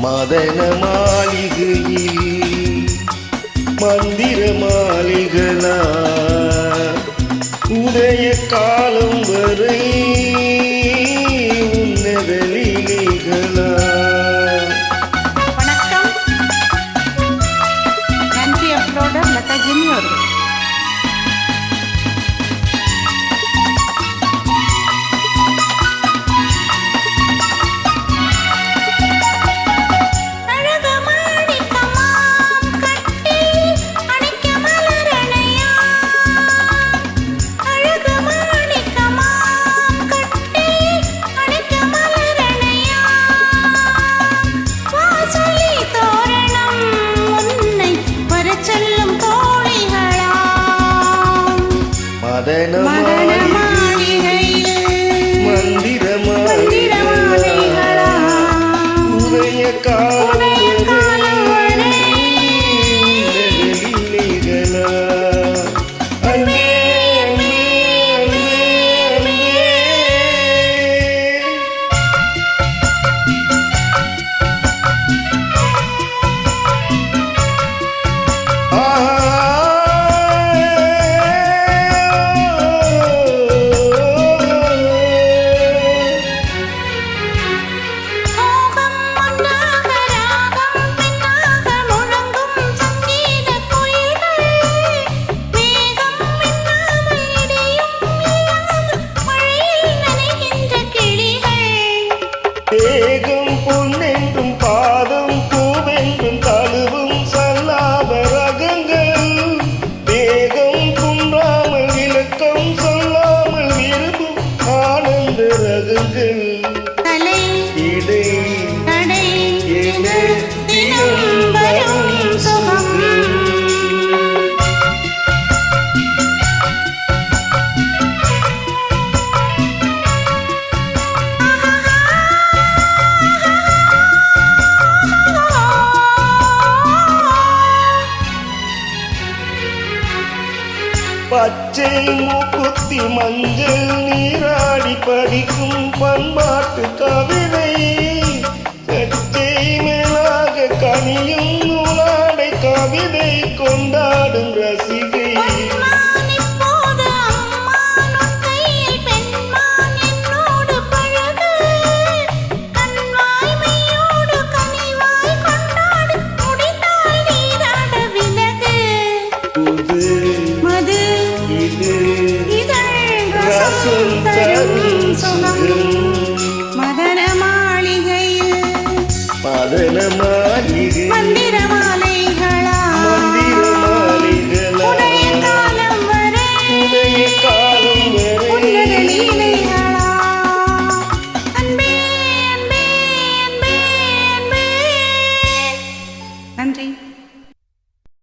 மதன மாளிகையில் மந்திர மாளிகளா உதய காலம் வரை உன்னத லீலைகளா. வணக்கம், நன்றி அப்ரோட லதா ஜூனியர். மதன மாளிகையில் மந்திர மாளிகளா உதய காலம் வரை லீலைகளா. அன்பே அன்பே அன்பே தேகம் பொன்னென்றும் பாதம் பூவென்றும் தழுவும் சல்லாத ரகங்கள் தேகம் குன்றாமல் விளக்கம் சொல்லாமல் விரும்பும் ஆனந்த ரகங்கள் தலை இடை நடை என தினம் வரும் சுகம். பச்சை மூக்குத்தி மஞ்சள் நீராடி படிக்கும் பண்பாட்டு கவிதை சச்சை மேலாக கனியும் நூலாடை கவிதை கொண்டாடும் ரசிகை. மதன மாளிகையில் மதன மாளிகை